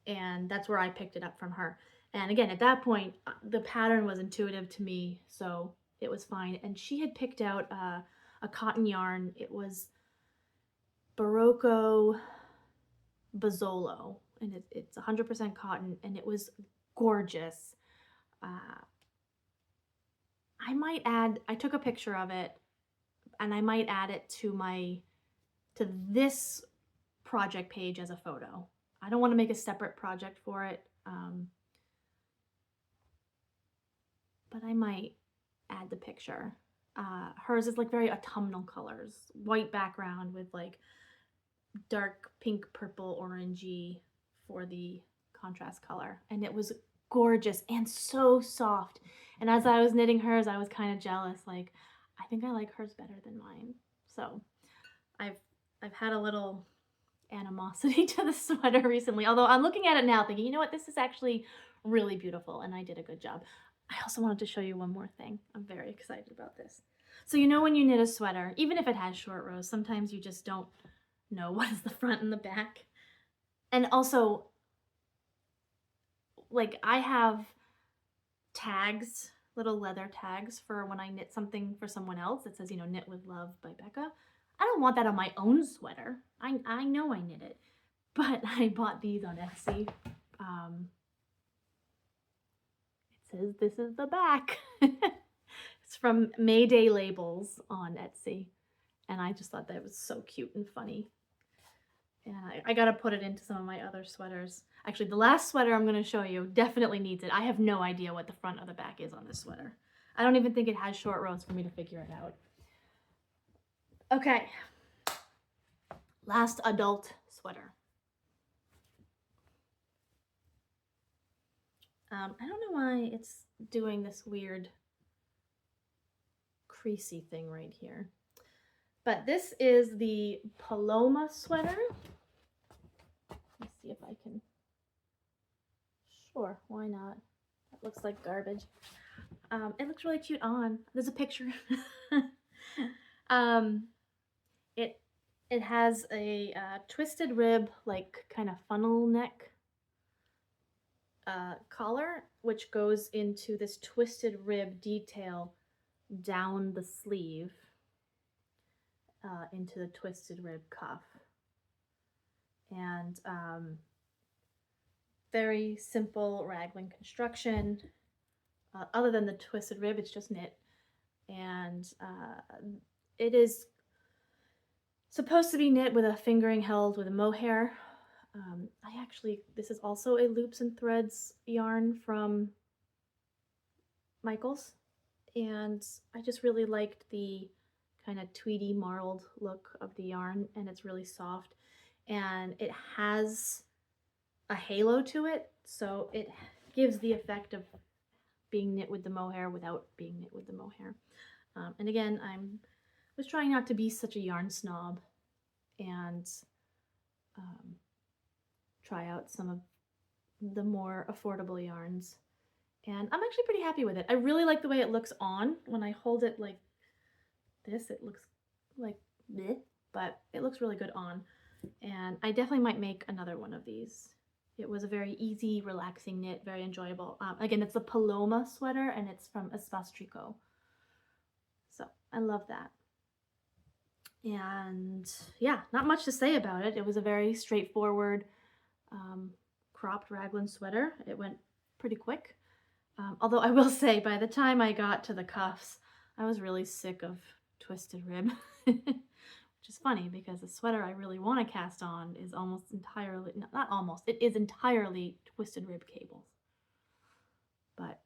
And that's where I picked it up from her. And again, at that point, the pattern was intuitive to me, so it was fine. And she had picked out a cotton yarn. It was Barocco Bazzolo, and it's 100% cotton, and it was gorgeous. I took a picture of it, and I might add it to this project page as a photo. I don't want to make a separate project for it, but I might add the picture. Hers is like very autumnal colors, white background with like dark pink, purple, orangey for the contrast color. And it was gorgeous and so soft. And as I was knitting hers, I was kind of jealous. Like, I think I like hers better than mine. So I've had a little animosity to the sweater recently, although I'm looking at it now thinking, you know what, this is actually really beautiful and I did a good job. I also wanted to show you one more thing. I'm very excited about this. So you know when you knit a sweater, even if it has short rows, sometimes you just don't know what is the front and the back. And also, like, I have tags, little leather tags for when I knit something for someone else. It says, you know, Knit with Love by Becca. I don't want that on my own sweater. I know I knit it, but I bought these on Etsy. It says this is the back. It's from Mayday Labels on Etsy, and I just thought that was so cute and funny. And I gotta put it into some of my other sweaters. Actually, the last sweater I'm gonna show you definitely needs it. I have no idea what the front or the back is on this sweater. I don't even think it has short rows for me to figure it out. Okay, last adult sweater. I don't know why it's doing this weird creasy thing right here. But this is the Paloma sweater. Let's see if I can. Sure, why not? That looks like garbage. It looks really cute on. There's a picture. It has a twisted rib, like kind of funnel neck collar, which goes into this twisted rib detail down the sleeve into the twisted rib cuff. And very simple raglan construction. Other than the twisted rib, it's just knit. And it is supposed to be knit with a fingering held with a mohair. This is also a Loops and Threads yarn from Michaels. And I just really liked the kind of tweedy marled look of the yarn, and it's really soft. And it has a halo to it, so it gives the effect of being knit with the mohair without being knit with the mohair. And again, I was trying not to be such a yarn snob and try out some of the more affordable yarns. And I'm actually pretty happy with it. I really like the way it looks on. When I hold it like this, it looks like this, but it looks really good on. And I definitely might make another one of these. It was a very easy, relaxing knit, very enjoyable. Again, it's the Paloma sweater, and it's from Espace Tricot. So I love that. And yeah, not much to say about it. It was a very straightforward cropped raglan sweater. It went pretty quick. Although I will say, by the time I got to the cuffs, I was really sick of twisted rib. Which is funny because the sweater I really want to cast on is almost entirely, not almost, it is entirely twisted rib cables. But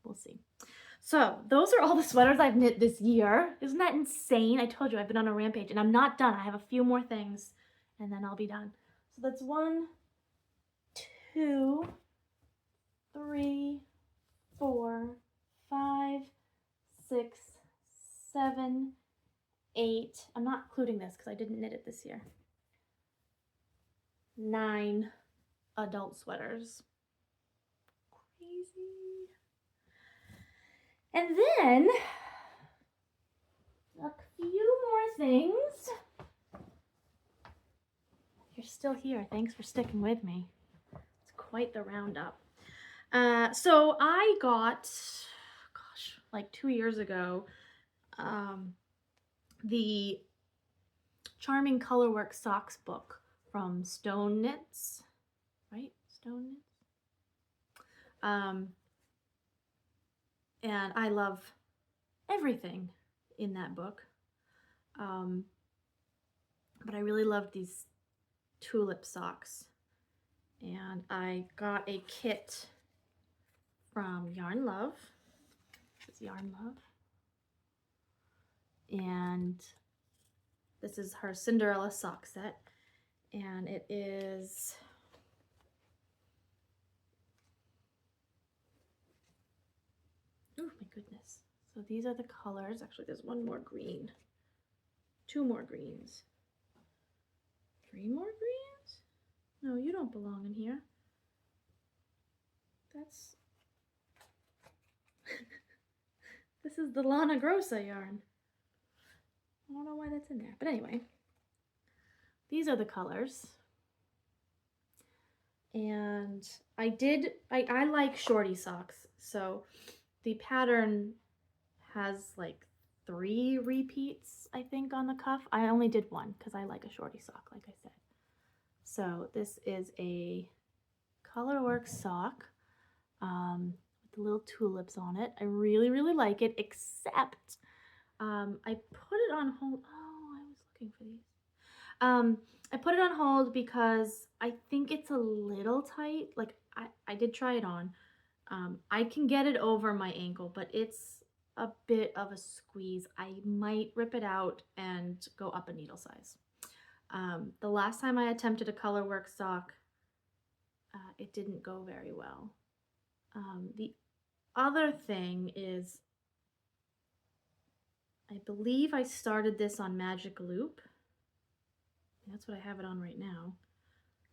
we'll see. So those are all the sweaters I've knit this year. Isn't that insane? I told you I've been on a rampage, and I'm not done. I have a few more things and then I'll be done. So that's 1, 2, 3, 4, 5, 6, 7, 8. I'm not including this because I didn't knit it this year. 9 adult sweaters. Crazy. And then a few more things. You're still here. Thanks for sticking with me. It's quite the roundup. So I got, gosh, like 2 years ago, the Charming Colorwork Socks book from Stone Knits, right? Stone Knits. And I love everything in that book. But I really loved these tulip socks. And I got a kit from Yarn Love. This is Yarn Love. And this is her Cinderella sock set. And it is oh my goodness. So these are the colors. Actually, there's one more green. 2 more greens. 3 more greens? No, you don't belong in here. That's this is the Lana Grossa yarn. I don't know why that's in there. But anyway, these are the colors. And I like shorty socks. So the pattern has like 3 repeats, I think, on the cuff. I only did 1 because I like a shorty sock, like I said. So this is a Colorwork sock with the little tulips on it. I really, really like it, except I put it on hold. Oh, I was looking for these. I put it on hold because I think it's a little tight. Like I did try it on. I can get it over my ankle, but it's a bit of a squeeze. I might rip it out and go up a needle size. The last time I attempted a Colorwork sock, it didn't go very well. The other thing is, I believe I started this on Magic Loop. That's what I have it on right now.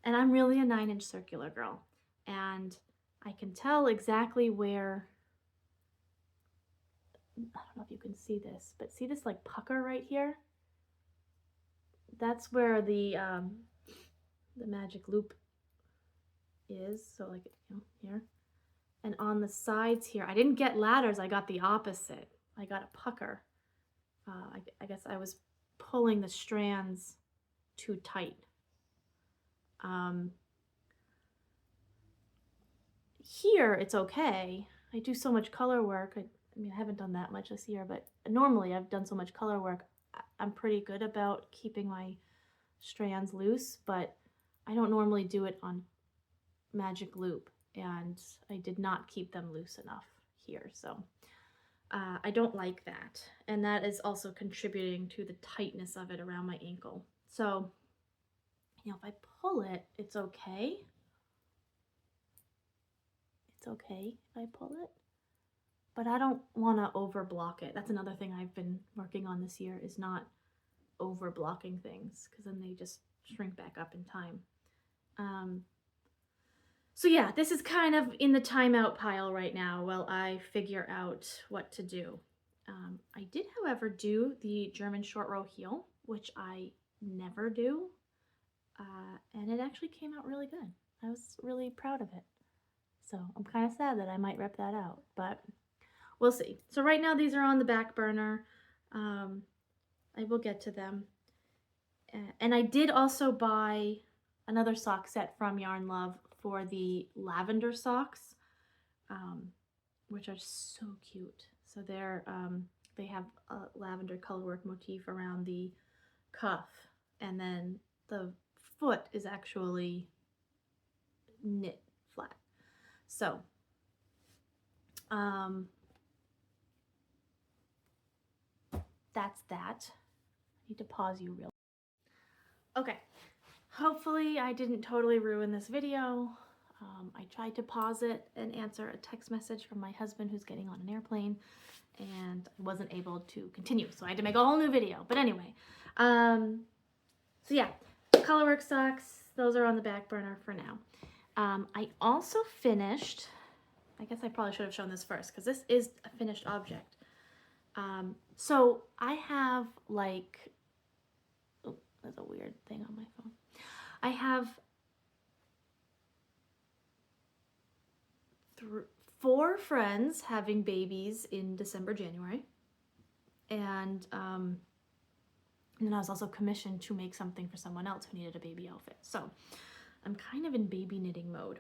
And I'm really a 9-inch circular girl. And I can tell exactly where, I don't know if you can see this, but see this like pucker right here? That's where the Magic Loop is. So like, you know, here. And on the sides here, I didn't get ladders, I got the opposite. I got a pucker. I guess I was pulling the strands too tight. Here it's okay. I do so much color work. I mean, I haven't done that much this year, but normally I've done so much color work. I'm pretty good about keeping my strands loose, but I don't normally do it on Magic Loop, and I did not keep them loose enough here. So I don't like that. And that is also contributing to the tightness of it around my ankle. So, you know, if I pull it, it's okay. It's okay if I pull it, but I don't want to over block it. That's another thing I've been working on this year, is not over blocking things, because then they just shrink back up in time. So yeah, this is kind of in the timeout pile right now while I figure out what to do. I did, however, do the German short row heel, which I never do, and it actually came out really good. I was really proud of it. So I'm kind of sad that I might rip that out, but we'll see. So right now these are on the back burner. I will get to them. And I did also buy another sock set from Yarn Love for the lavender socks, which are so cute. So they have a lavender colorwork motif around the cuff, and then the foot is actually knit flat. So, that's that. I need to pause you real. Okay, hopefully I didn't totally ruin this video. I tried to pause it and answer a text message from my husband who's getting on an airplane, and I wasn't able to continue, so I had to make a whole new video. But anyway, so yeah, Colorwork socks, those are on the back burner for now. I also finished, I guess I probably should have shown this first because this is a finished object. So I have like, oh, there's a weird thing on my phone. I have 4 friends having babies in December, January. And then I was also commissioned to make something for someone else who needed a baby outfit. So I'm kind of in baby knitting mode.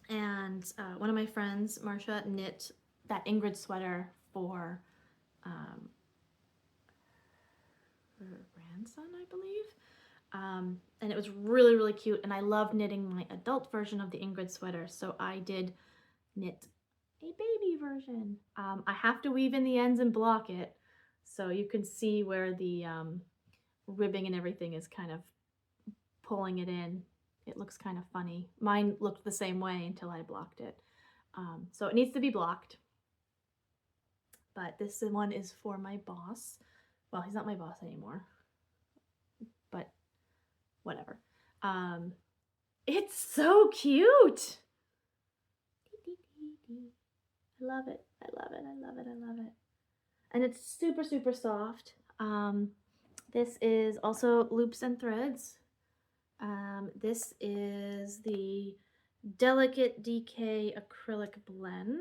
And one of my friends, Marcia, knit that Ingrid sweater for her grandson, I believe. And it was really, really cute. And I love knitting my adult version of the Ingrid sweater. So I did knit a baby version. I have to weave in the ends and block it. So you can see where the ribbing and everything is kind of pulling it in. It looks kind of funny. Mine looked the same way until I blocked it. So it needs to be blocked. But this one is for my boss. Well, he's not my boss anymore, but whatever. It's so cute. I love it. I love it. I love it. I love it. And it's super, super soft. This is also Loops and Threads. This is the Delicate DK Acrylic Blend.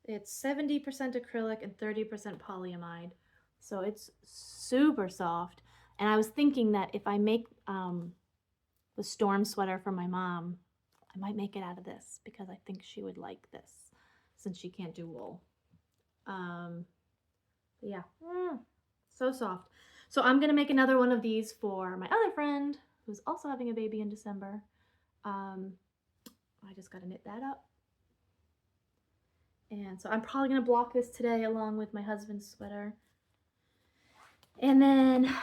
It's 70% acrylic and 30% polyamide. So it's super soft. And I was thinking that if I make the storm sweater for my mom, I might make it out of this because I think she would like this since she can't do wool. Yeah, so soft. So I'm gonna make another one of these for my other friend who's also having a baby in December. I just gotta knit that up. And so I'm probably gonna block this today along with my husband's sweater. And then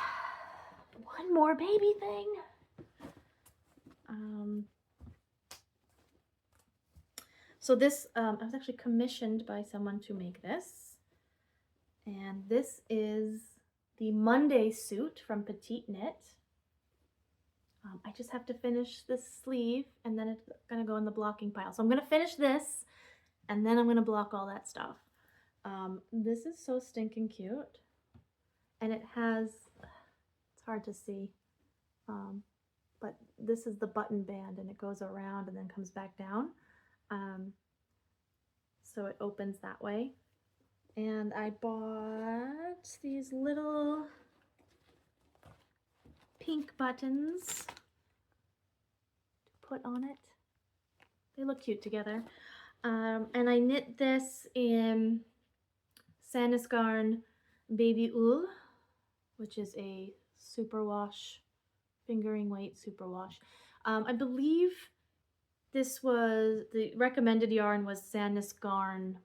one more baby thing. So this, I was actually commissioned by someone to make this. And this is the Monday suit from Petite Knit. I just have to finish this sleeve and then it's gonna go in the blocking pile. So I'm gonna finish this and then I'm gonna block all that stuff. This is so stinking cute. And it has, it's hard to see, but this is the button band and it goes around and then comes back down. So it opens that way. And I bought these little pink buttons to put on it. They look cute together. And I knit this in Sandnes Baby Ull, which is a superwash, fingering weight superwash. I believe this was, the recommended yarn was Sandnes Garn.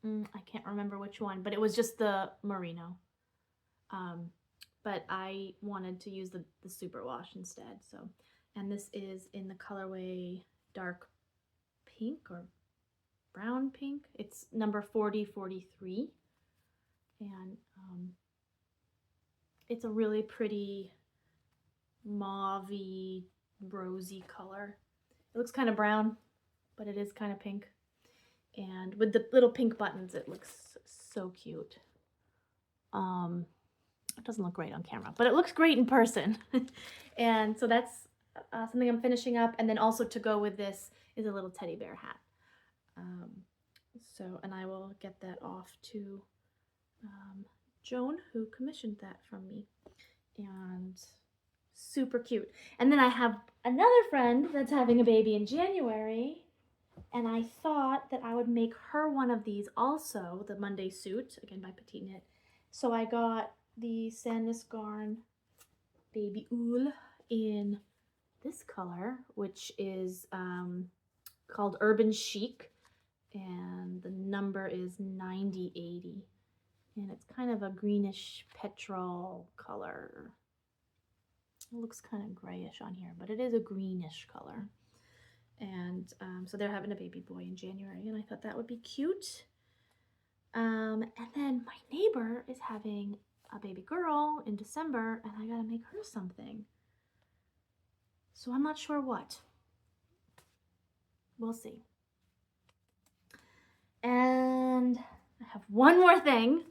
I can't remember which one, but it was just the merino. But I wanted to use the superwash instead. So, and this is in the colorway dark pink or brown pink. It's number 4043. And it's a really pretty mauve-y, rosy color. It looks kind of brown, but it is kind of pink. And with the little pink buttons, it looks so cute. It doesn't look great on camera, but it looks great in person. And so that's something I'm finishing up. And then also to go with this is a little teddy bear hat. And I will get that off to Joan, who commissioned that from me. And super cute. And then I have another friend that's having a baby in January. And I thought that I would make her one of these also, the Monday suit, again by Petite Knit. So I got the Sandnes Baby Ull in this color, which is called Urban Chic. And the number is 9080. And it's kind of a greenish petrol color. It looks kind of grayish on here, but it is a greenish color. And so they're having a baby boy in January, and I thought that would be cute. And then my neighbor is having a baby girl in December, and I gotta make her something. So I'm not sure what. We'll see. And I have one more thing.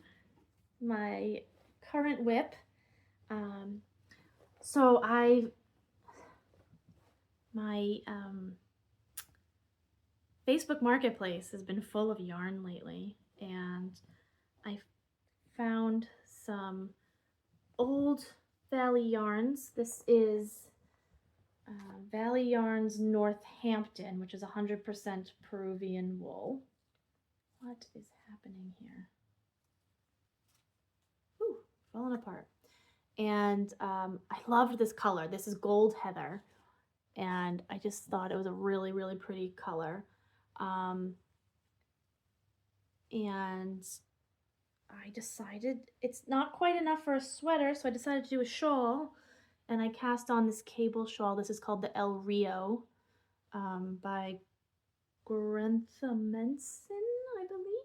My current WIP. So my Facebook Marketplace has been full of yarn lately, and I found some old Valley Yarns. This is Valley Yarns Northampton, which is 100% Peruvian wool. What is happening here? Ooh, falling apart. And I loved this color. This is Gold Heather, and I just thought it was a really, really pretty color. And I decided it's not quite enough for a sweater, so I decided to do a shawl, and I cast on this cable shawl. This is called the El Rio by Grantha Menson, I believe.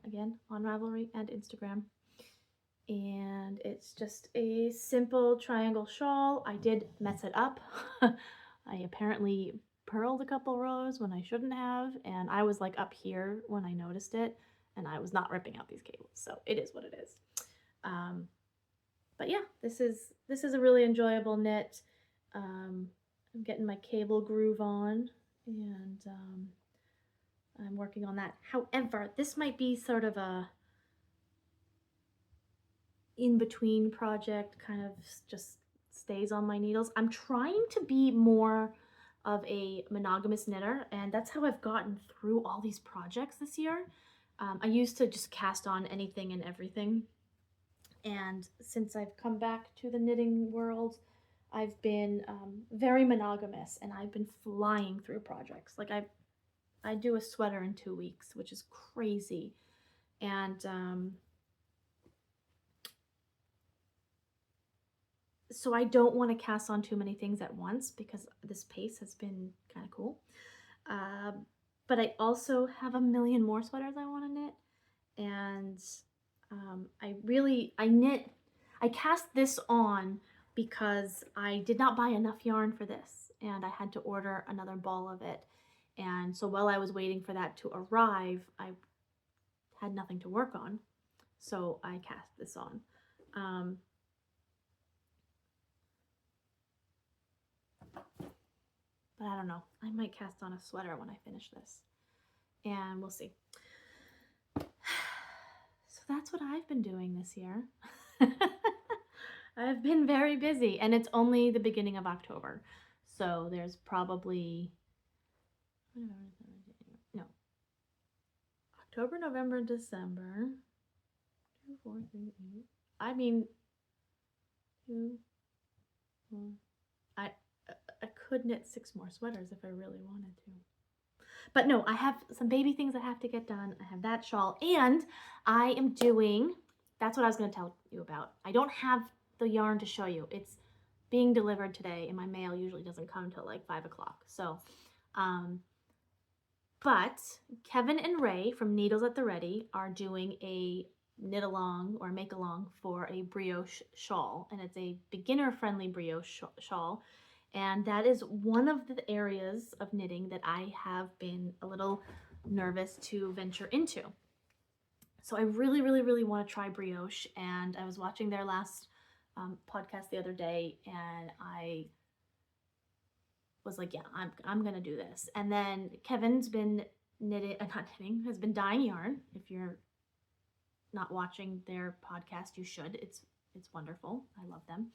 Again, on Ravelry and Instagram. And it's just a simple triangle shawl. I did mess it up. I apparently purled a couple rows when I shouldn't have, and I was like up here when I noticed it, and I was not ripping out these cables, so it is what it is. But yeah, this is a really enjoyable knit. I'm getting my cable groove on, and I'm working on that. However, this might be sort of a in-between project, kind of just stays on my needles. I'm trying to be more of a monogamous knitter, and that's how I've gotten through all these projects this year. I used to just cast on anything and everything, and since I've come back to the knitting world, I've been very monogamous, and I've been flying through projects. Like I do a sweater in 2 weeks, which is crazy. And so I don't want to cast on too many things at once because this pace has been kind of cool. But I also have a million more sweaters I want to knit. And I cast this on because I did not buy enough yarn for this, and I had to order another ball of it. And so while I was waiting for that to arrive, I had nothing to work on. So I cast this on. But I don't know. I might cast on a sweater when I finish this. And we'll see. So that's what I've been doing this year. I've been very busy, and it's only the beginning of October. So there's probably October, November, December. 2, 4, 3, 8. I mean, 2, 4. I could knit 6 more sweaters if I really wanted to. But no, I have some baby things I have to get done. I have that shawl, and I am doing, that's what I was going to tell you about. I don't have the yarn to show you. It's being delivered today, and my mail usually doesn't come until like 5 o'clock. So, but Kevin and Ray from Needles at the Ready are doing a knit along or make along for a brioche shawl, and it's a beginner friendly brioche shawl. And that is one of the areas of knitting that I have been a little nervous to venture into. So I really, really, really want to try brioche. And I was watching their last podcast the other day, and I was like, yeah, I'm going to do this. And then Kevin's been has been dyeing yarn. If you're not watching their podcast, you should. It's wonderful. I love them.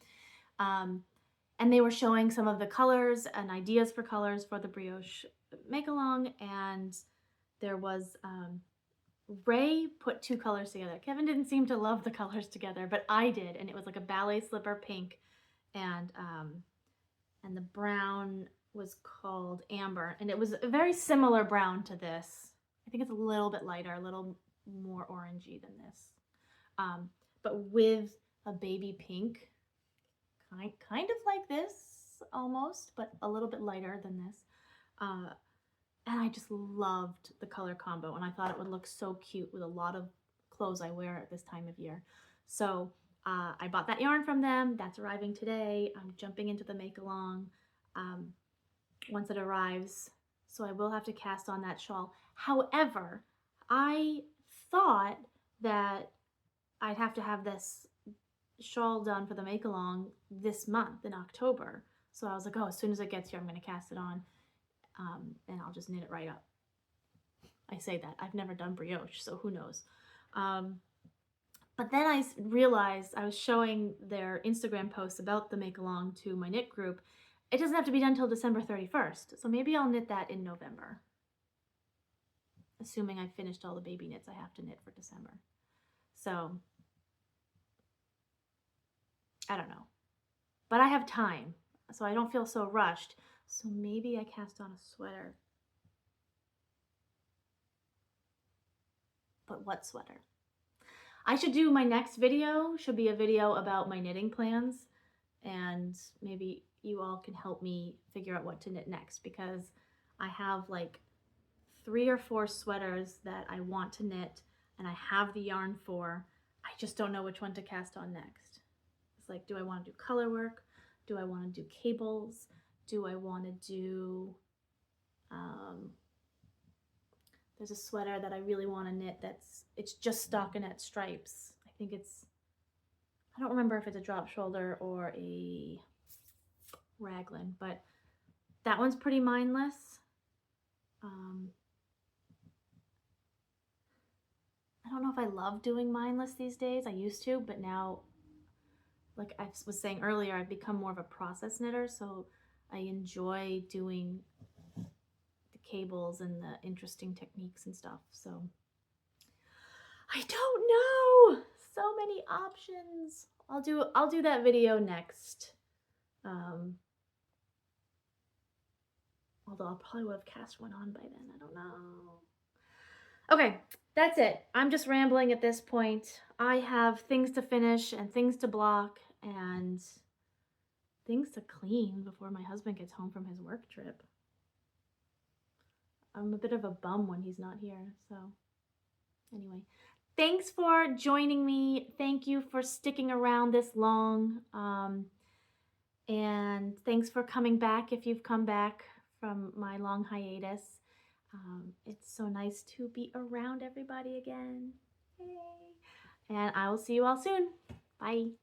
And they were showing some of the colors and ideas for colors for the brioche make-along, and there was, Ray put 2 colors together. Kevin didn't seem to love the colors together, but I did, and it was like a ballet slipper pink, and the brown was called Amber, and it was a very similar brown to this. I think it's a little bit lighter, a little more orangey than this, but with a baby pink, kind of like this almost, but a little bit lighter than this. And I just loved the color combo, and I thought it would look so cute with a lot of clothes I wear at this time of year. So I bought that yarn from them. That's arriving today. I'm jumping into the make along. once it arrives. So I will have to cast on that shawl. However, I thought that I'd have to have this shawl done for the make along this month in October. So I was like, oh, as soon as it gets here, I'm going to cast it on, and I'll just knit it right up. I say that. I've never done brioche, so who knows. But then I realized I was showing their Instagram posts about the make along to my knit group. It doesn't have to be done until December 31st, so maybe I'll knit that in November. Assuming I've finished all the baby knits I have to knit for December. So, I don't know. But I have time, so I don't feel so rushed. So maybe I cast on a sweater. But what sweater? I should do my next video, should be a video about my knitting plans, and maybe you all can help me figure out what to knit next, because I have like 3 or 4 sweaters that I want to knit and I have the yarn for. I just don't know which one to cast on next. It's like, do I want to do color work? Do I want to do cables? Do I want to do, there's a sweater that I really want to knit it's just stockinette stripes. I think I don't remember if it's a drop shoulder or a raglan, but that one's pretty mindless. I don't know if I love doing mindless these days. I used to, but now, like I was saying earlier, I've become more of a process knitter, so I enjoy doing the cables and the interesting techniques and stuff. So I don't know. So many options. I'll do that video next. Although I probably would have cast one on by then. I don't know. Okay, that's it. I'm just rambling at this point. I have things to finish and things to block and things to clean before my husband gets home from his work trip. I'm a bit of a bum when he's not here, so anyway. Thanks for joining me. Thank you for sticking around this long. And thanks for coming back if you've come back from my long hiatus. It's so nice to be around everybody again. Yay. And I will see you all soon. Bye.